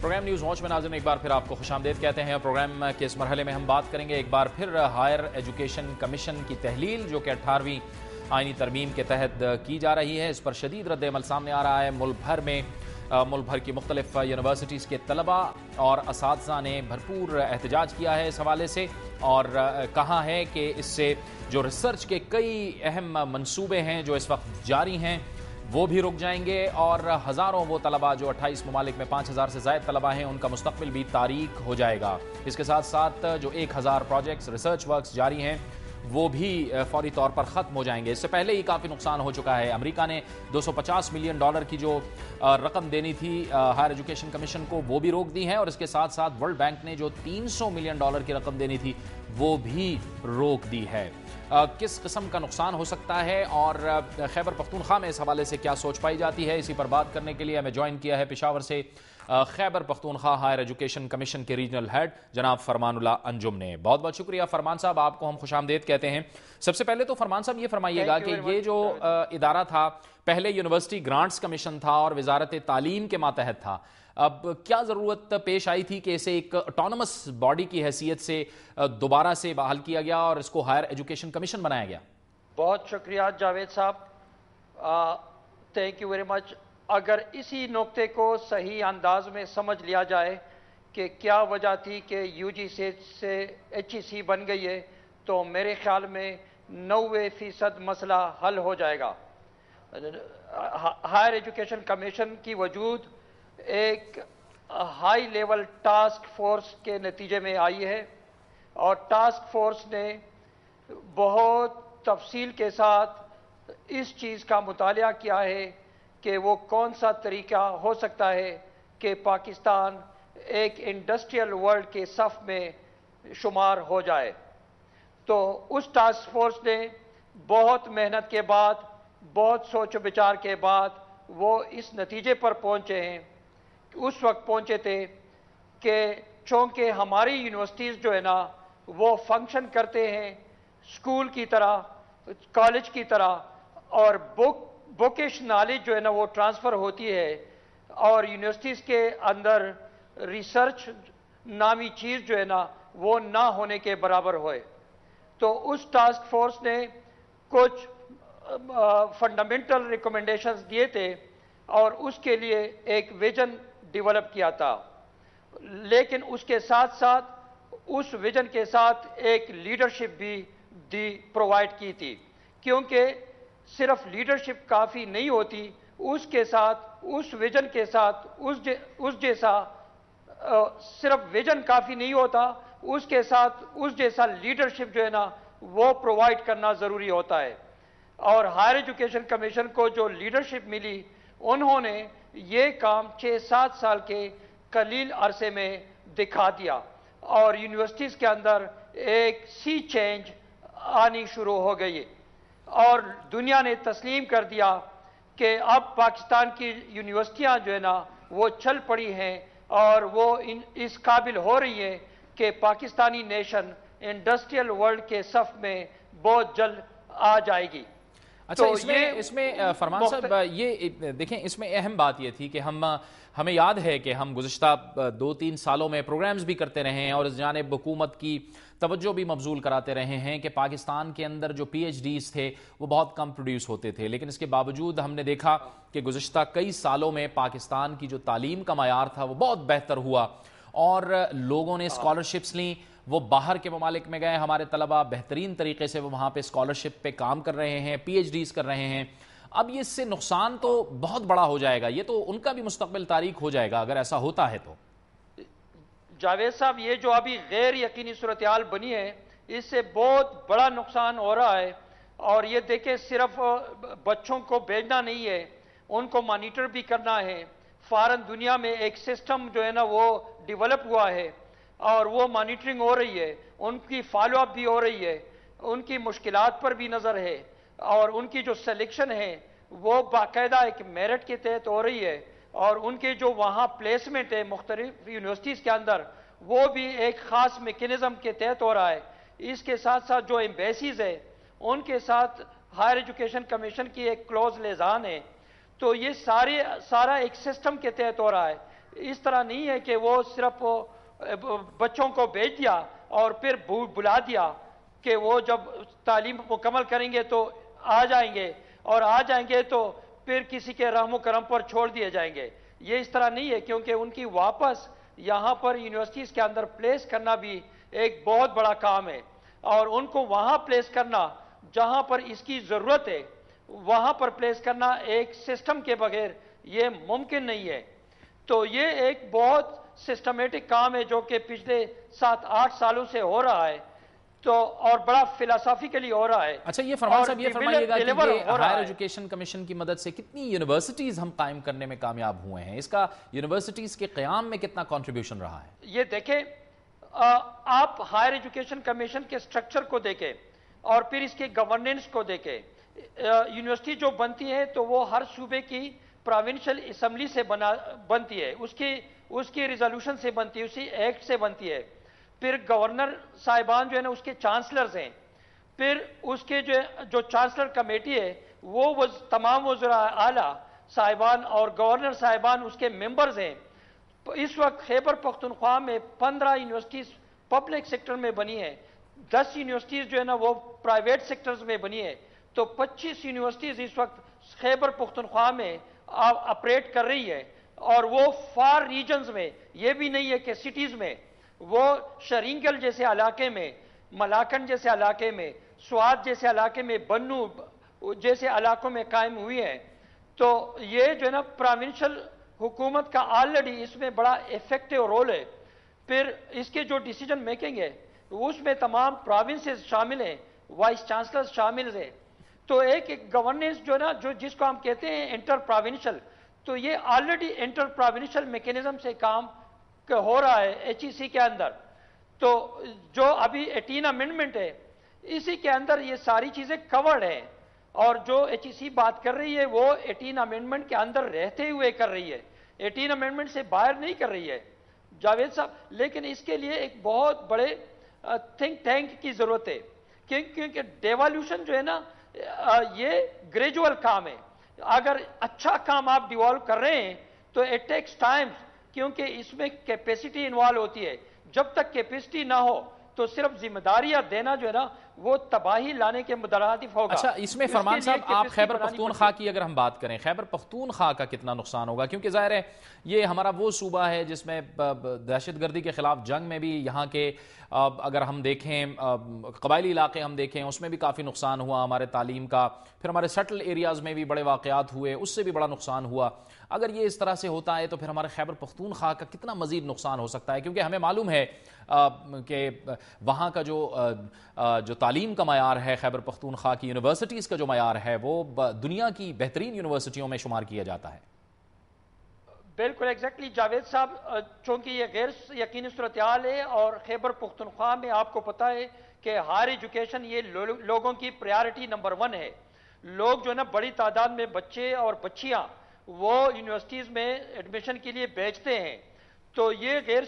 Programme news watch میں ناظرین ایک بار پھر آپ کو خوش آمدید کہتے ہیں۔ پروگرام کے اس مرحلے میں ہم بات کریں گے ایک بار پھر ہائر ایجوکیشن کمیشن کی تحلیل جو کہ 18ویں آئینی ترمیم کے تحت کی جا رہی ہے۔ اس پر شدید رد عمل سامنے آ رہا ہے۔ ملک بھر کی مختلف یونیورسٹیز کے طلباء اور اساتذہ نے بھرپور احتجاج کیا ہے اس حوالے سے، اور کہا ہے کہ اس سے جو ریسرچ کے کئی اہم منصوبے ہیں جو اس وقت جاری ہیں وہ بھی رک جائیں گے، اور ہزاروں وہ طلباء جو 28 ممالک میں 5000 سے زائد طلباء ہیں ان کا مستقبل بھی تاریک ہو جائے گا۔ اس کے ساتھ ساتھ جو 1000 پروجیکٹس ریسرچ ورکس جاری ہیں وہ بھی فوری طور پر ختم ہو جائیں گے۔ اس سے پہلے ہی کافی نقصان ہو چکا ہے۔ امریکہ نے $250 ملین کی جو رقم دینی تھی ہائر ایجوکیشن کمیشن کو وہ بھی روک دی ہے، اور اس کے ساتھ ساتھ ورلڈ بینک نے جو $300 ملین کی رقم دینی تھی وہ بھی روک دی ہے۔ کس قسم کا نقصان ہو سکتا ہے اور خیبر پختونخوا میں اس حوالے سے کیا سوچ پائی جاتی ہے، اسی پر بات کرنے کے لیے ہمیں جوائن کیا ہے پشاور سے Khyber Pakhtunkhwa higher education commission کے ریجنل ہیڈ جناب فرمان اللہ انجم نے۔ بہت بہت شکریہ فرمان صاحب، آپ کو ہم خوش آمدید کہتے ہیں۔ سب سے پہلے تو فرمان صاحب یہ فرمائیے گا کہ یہ جو ادارہ تھا پہلے یونیورسٹی گرانٹس کمیشن تھا اور وزارت تعلیم کے ماتحت تھا، اب کیا ضرورت پیش آئی تھی کہ اسے ایک آٹونومس باڈی کی حیثیت سے دوبارہ سے بحال کیا گیا اور اس کو ہائر ایجوکیشن کمیشن بنایا گیا؟ بہت شکریہ جاوید صاحب، تھینک یو ویری مچ۔ اگر اسی نقطے کو صحیح انداز میں سمجھ لیا جائے کہ کیا وجہ تھی کہ یو جی سے ایچ ای سی بن گئی ہے تو میرے خیال میں 90% مسئلہ حل ہو جائے گا۔ ہائر ایجوکیشن کمیشن کی وجود ایک ہائی لیول ٹاسک فورس کے نتیجے میں آئی ہے، اور ٹاسک فورس نے بہت تفصیل کے ساتھ اس چیز کا مطالعہ کیا ہے کہ وہ کون سا طریقہ ہو سکتا ہے کہ پاکستان ایک انڈسٹریل ورلڈ کے صف میں شمار ہو جائے۔ تو اس ٹاسک فورس نے بہت محنت کے بعد، بہت سوچ و بچار کے بعد وہ اس نتیجے پر پہنچے ہیں، اس وقت پہنچے تھے کہ چونکہ ہماری یونیورسٹیز جو ہے نا وہ فنکشن کرتے ہیں اسکول کی طرح، کالج کی طرح، اور بکش نالج جو ہے نا وہ ٹرانسفر ہوتی ہے، اور یونیورسٹیز کے اندر ریسرچ نامی چیز جو ہے نا وہ نہ ہونے کے برابر ہوئے۔ تو اس ٹاسک فورس نے کچھ فنڈامنٹل ریکمنڈیشنز دیے تھے اور اس کے لیے ایک ویژن ڈیولپ کیا تھا، لیکن اس کے ساتھ ساتھ اس ویژن کے ساتھ ایک لیڈرشپ بھی پرووائڈ کی تھی، کیونکہ صرف لیڈرشپ کافی نہیں ہوتی، اس کے ساتھ اس ویژن کے ساتھ اس جیسا صرف ویژن کافی نہیں ہوتا، اس کے ساتھ اس جیسا لیڈرشپ جو ہے نا وہ پرووائڈ کرنا ضروری ہوتا ہے۔ اور ہائر ایجوکیشن کمیشن کو جو لیڈرشپ ملی، انہوں نے یہ کام 6-7 سال کے قلیل عرصے میں دکھا دیا، اور یونیورسٹیز کے اندر ایک سی چینج آنی شروع ہو گئی، اور دنیا نے تسلیم کر دیا کہ اب پاکستان کی یونیورسٹیاں جو ہے نا وہ چل پڑی ہیں، اور وہ اس قابل ہو رہی ہیں کہ پاکستانی نیشن انڈسٹریل ورلڈ کے صف میں بہت جلد آ جائے گی۔ اچھا، اس میں فرمان صاحب یہ دیکھیں، اس میں اہم بات یہ تھی کہ ہمیں یاد ہے کہ ہم گزشتہ 2-3 سالوں میں پروگرامز بھی کرتے رہے ہیں اور اس جانب حکومت کی توجہ بھی مبذول کراتے رہے ہیں کہ پاکستان کے اندر جو پی ایچ ڈیز تھے وہ بہت کم پروڈیوس ہوتے تھے، لیکن اس کے باوجود ہم نے دیکھا کہ گزشتہ کئی سالوں میں پاکستان کی جو تعلیم کا معیار تھا وہ بہت بہتر ہوا، اور لوگوں نے اسکالرشپس لیں، وہ باہر کے ممالک میں گئے، ہمارے طلبہ بہترین طریقے سے وہ وہاں پہ اسکالرشپ پہ کام کر رہے ہیں، پی ایچ ڈیز کر رہے ہیں۔ اب یہ اس سے نقصان تو بہت بڑا ہو جائے گا، یہ تو ان کا بھی مستقبل تاریک ہو جائے گا اگر ایسا ہوتا ہے تو۔ جاوید صاحب، یہ جو ابھی غیر یقینی صورتحال بنی ہے اس سے بہت بڑا نقصان ہو رہا ہے، اور یہ دیکھیں صرف بچوں کو بھیجنا نہیں ہے، ان کو مانیٹر بھی کرنا ہے۔ فارن دنیا میں ایک سسٹم جو ہے نا وہ ڈیولپ ہوا ہے، اور وہ مانیٹرنگ ہو رہی ہے، ان کی فالو اپ بھی ہو رہی ہے، ان کی مشکلات پر بھی نظر ہے، اور ان کی جو سلیکشن ہے وہ باقاعدہ ایک میرٹ کے تحت ہو رہی ہے، اور ان کے جو وہاں پلیسمنٹ ہے مختلف یونیورسٹیز کے اندر وہ بھی ایک خاص میکینزم کے تحت ہو رہا ہے۔ اس کے ساتھ ساتھ جو ایمبیسیز ہے ان کے ساتھ ہائر ایجوکیشن کمیشن کی ایک کلوز لیزان ہے، تو یہ سارا ایک سسٹم کے تحت ہو رہا ہے۔ اس طرح نہیں ہے کہ وہ صرف بچوں کو بھیج دیا اور پھر بلا دیا کہ وہ جب تعلیم مکمل کریں گے تو آ جائیں گے، اور آ جائیں گے تو پھر کسی کے رحم و کرم پر چھوڑ دیے جائیں گے. یہ اس طرح نہیں ہے، کیونکہ ان کی واپس یہاں پر یونیورسٹیز کے اندر پلیس کرنا بھی ایک بہت بڑا کام ہے، اور ان کو وہاں پلیس کرنا جہاں پر اس کی ضرورت ہے وہاں پر پلیس کرنا ایک سسٹم کے بغیر یہ ممکن نہیں ہے. تو یہ ایک بہت سسٹمیٹک کام ہے جو کہ پچھلے 7-8 سالوں سے ہو رہا ہے، تو اور بڑا فلسافیکلی ہو رہا ہے. اچھا یہ فرمان صاحب یہ فرمائیے گا کہ یہ ہائر ایجوکیشن کمیشن کی مدد سے کتنی یونیورسٹیز ہم قائم کرنے میں کامیاب ہوئے ہیں؟ اس کا یونیورسٹیز کے قیام میں کتنا کنٹریبیوشن رہا ہے؟ یہ دیکھیں، آپ ہائر ایجوکیشن کمیشن کے سٹرکچر کو دیکھیں اور پھر اس کے گورننس کو دیکھیں. یونیورسٹی جو بنتی ہے تو وہ ہر صوبے کی پروونشل اسمبلی سے بنتی ہے، اس کی ریزولوشن سے بنتی ہے، اسی ایکٹ سے بنتی ہے. پھر گورنر صاحبان جو ہے نا اس کے چانسلرز ہیں، پھر اس کے جو چانسلر کمیٹی ہے وہ تمام وزراء اعلیٰ صاحبان اور گورنر صاحبان اس کے ممبرز ہیں. اس وقت خیبر پختونخوا میں 15 یونیورسٹیز پبلک سیکٹر میں بنی ہیں، 10 یونیورسٹیز جو ہے نا وہ پرائیویٹ سیکٹرز میں بنی ہیں. تو 25 یونیورسٹیز اس وقت خیبر پختونخوا میں آپریٹ کر رہی ہے، اور وہ فار ریجنز میں، یہ بھی نہیں ہے کہ سٹیز میں، وہ شرینگل جیسے علاقے میں، ملاکنڈ جیسے علاقے میں، سوات جیسے علاقے میں، بنو جیسے علاقوں میں قائم ہوئی ہیں. تو یہ جو ہے نا پروونشل حکومت کا آلریڈی اس میں بڑا ایفیکٹو رول ہے. پھر اس کے جو ڈیسیجن میکنگ ہے اس میں تمام پروونسز شامل ہیں، وائس چانسلر شامل ہیں. تو ایک گورننس جو ہے نا جس کو ہم کہتے ہیں انٹر پروونشل، تو یہ آلریڈی انٹر پروونشل میکینزم سے کام ہو رہا ہے ایچ ای سی کے اندر. تو جو ابھی 18 امینڈمنٹ ہے اسی کے اندر یہ ساری چیزیں کورڈ ہیں، اور جو ایچ ای سی بات کر رہی ہے وہ 18 امینڈمنٹ کے اندر رہتے ہوئے کر رہی ہے، 18 امینڈمنٹ سے باہر نہیں کر رہی ہے جاوید صاحب. لیکن اس کے لیے ایک بہت بڑے تھنک ٹینک کی ضرورت ہے، کیونکہ ڈیوالوشن جو ہے نا یہ گریجول کام ہے. اگر اچھا کام آپ ڈیوالو کر رہے ہیں تو اٹ ٹیکس ٹائم، کیونکہ اس میں کیپیسٹی انوالو ہوتی ہے. جب تک کیپیسٹی نہ ہو تو صرف ذمہ داریاں دینا جو ہے نا وہ تباہی لانے کے مترادف ہوگا. اچھا اس میں فرمان صاحب آپ خیبر پختونخوا کی اگر ہم بات کریں، خیبر پختونخوا کا کتنا نقصان ہوگا؟ کیونکہ ظاہر ہے یہ ہمارا وہ صوبہ ہے جس میں دہشت گردی کے خلاف جنگ میں بھی یہاں کے اگر ہم دیکھیں قبائلی علاقے ہم دیکھیں اس میں بھی کافی نقصان ہوا ہمارے تعلیم کا، پھر ہمارے سیٹل ایریاز میں بھی بڑے واقعات ہوئے، اس سے بھی بڑا نقصان ہوا. اگر یہ اس طرح سے ہوتا ہے تو پھر ہمارے خیبر پختونخوا کا کتنا مزید نقصان ہو سکتا ہے؟ کیونکہ ہمیں معلوم ہے کہ وہاں کا جو تعلیم کا معیار ہے خیبر پختونخوا کی یونیورسٹیز کا جو معیار ہے وہ دنیا کی بہترین یونیورسٹیوں میں شمار کیا جاتا ہے. بالکل ایگزیکٹلی جاوید صاحب، چونکہ یہ غیر یقینی صورتحال ہے، اور خیبر پختونخوا میں آپ کو پتہ ہے کہ ہائر ایجوکیشن یہ لوگوں کی پریارٹی نمبر 1 ہے. لوگ جو ہے نا بڑی تعداد میں بچے اور بچیاں وہ یونیورسٹیز میں ایڈمیشن کے لیے بھیجتے ہیں. تو یہ غیر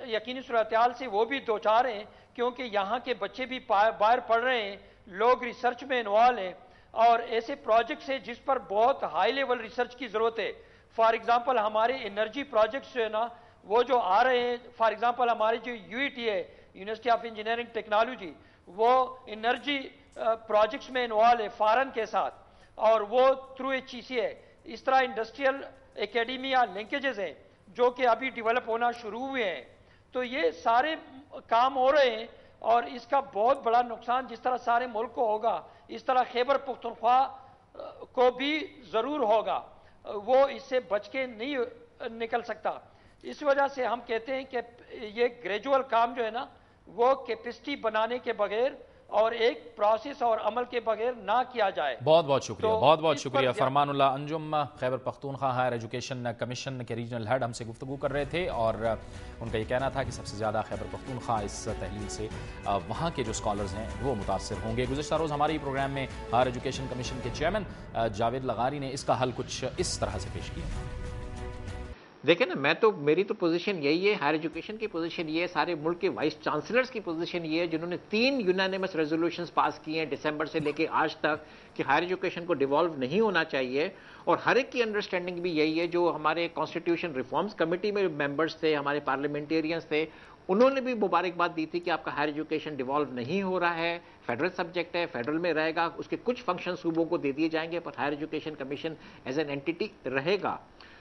یقینی صورتحال سے وہ بھی دوچار ہیں، کیونکہ یہاں کے بچے بھی باہر پڑھ رہے ہیں، لوگ ریسرچ میں انوالو ہیں، اور ایسے پروجیکٹس ہیں جس پر بہت ہائی لیول ریسرچ کی ضرورت ہے. فار ایگزامپل ہمارے انرجی پروجیکٹس جو ہے نا وہ جو آ رہے ہیں، فار ایگزامپل ہماری جو یو ای ٹی ہے یونیورسٹی آف انجینئرنگ ٹیکنالوجی، وہ انرجی پروجیکٹس میں انوالو ہے فارن کے ساتھ، اور وہ تھرو ایچ ای سی ہے. اس طرح انڈسٹریل اکیڈیمیا لنکیجز ہیں جو کہ ابھی ڈیولپ ہونا شروع ہوئے ہیں. تو یہ سارے کام ہو رہے ہیں، اور اس کا بہت بڑا نقصان جس طرح سارے ملک کو ہوگا اس طرح خیبر پختونخوا کو بھی ضرور ہوگا، وہ اس سے بچ کے نہیں نکل سکتا. اس وجہ سے ہم کہتے ہیں کہ یہ گریجول کام جو ہے نا وہ کیپیسٹی بنانے کے بغیر اور ایک پروسیس اور عمل کے بغیر نہ کیا جائے. بہت بہت شکریہ، بہت بہت شکریہ. فرمان اللہ انجم Khyber Pakhtunkhwa higher education commission کے ریجنل ہیڈ ہم سے گفتگو کر رہے تھے، اور ان کا یہ کہنا تھا کہ سب سے زیادہ خیبر پختونخوا اس تحلیل سے وہاں کے جو اسکالرز ہیں وہ متاثر ہوں گے. گزشتہ روز ہمارے پروگرام میں ہائر ایجوکیشن کمیشن کے چیئرمین جاوید لغاری نے اس کا حل کچھ اس طرح سے پیش کیا. دیکھیں نا میری تو پوزیشن یہی ہے، ہائر ایجوکیشن کی پوزیشن یہ ہے، سارے ملک کے وائس چانسلرز کی پوزیشن یہ ہے جنہوں نے 3 یونانیمس ریزولوشنز پاس کیے ہیں دسمبر سے لے کے آج تک کہ ہائر ایجوکیشن کو ڈیوالو نہیں ہونا چاہیے، اور ہر ایک کی انڈرسٹینڈنگ بھی یہی ہے. جو ہمارے کانسٹیٹیوشن ریفارمز کمیٹی میں ممبرز تھے، ہمارے پارلیمنٹیرینز تھے، انہوں نے بھی مبارکباد دی تھی کہ آپ کا ہائر ایجوکیشن ڈیوالو نہیں ہو رہا ہے، فیڈرل سبجیکٹ ہے، فیڈرل میں رہے گا، اس کے کچھ فنکشن صوبوں کو دے دیے جائیں گے، پر higher education commission as an entity رہے گا.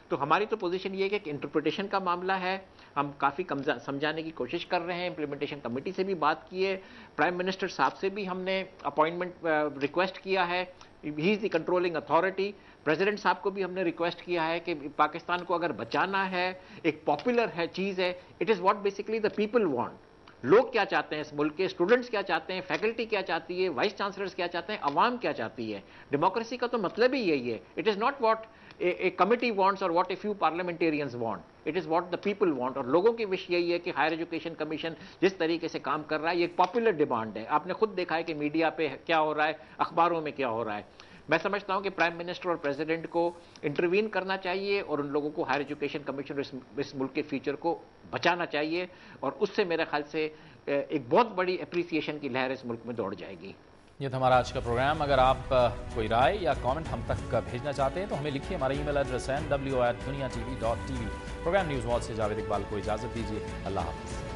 تو ہماری تو پوزیشن یہ ہے کہ انٹرپریٹیشن کا معاملہ ہے، ہم کافی سمجھانے کی کوشش کر رہے ہیں، امپلیمنٹیشن کمیٹی سے بھی بات کی ہے، پرائم منسٹر صاحب سے بھی ہم نے اپوائنٹمنٹ ریکویسٹ کیا ہے، ہی از دی کنٹرولنگ اتھارٹی. پریزیڈنٹ صاحب کو بھی ہم نے ریکویسٹ کیا ہے کہ پاکستان کو اگر بچانا ہے، ایک پاپولر ہے چیز ہے، it is what basically the people want. لوگ کیا چاہتے ہیں اس ملک کے، اسٹوڈنٹس کیا چاہتے ہیں، فیکلٹی کیا چاہتی ہے، وائس چانسلرز کیا چاہتے ہیں، عوام کیا چاہتی ہے. ڈیموکریسی کا تو مطلب ہی یہی ہے. It is not what a committee wants or what a few parliamentarians want. It is what the people want. اور لوگوں کی وش یہی ہے کہ ہائر ایجوکیشن کمیشن جس طریقے سے کام کر رہا ہے یہ ایک پاپولر ڈیمانڈ ہے. آپ نے خود دیکھا ہے کہ میڈیا پہ کیا ہو رہا ہے، اخباروں میں کیا ہو رہا ہے. میں سمجھتا ہوں کہ پرائم منسٹر اور پریزیڈنٹ کو انٹروین کرنا چاہیے اور ان لوگوں کو ہائر ایجوکیشن کمیشن اس ملک کے فیوچر کو بچانا چاہیے، اور اس سے میرے خیال سے ایک بہت بڑی اپریسیشن کی لہر اس ملک میں دوڑ جائے گی. یہ تھا ہمارا آج کا پروگرام. اگر آپ کوئی رائے یا کامنٹ ہم تک بھیجنا چاہتے ہیں تو ہمیں لکھیے. ہمارا ای میل ایڈریس ہے nw@duniatv.tv. پروگرام نیوز وال سے جاوید اقبال کو اجازت دیجیے. اللہ حافظ.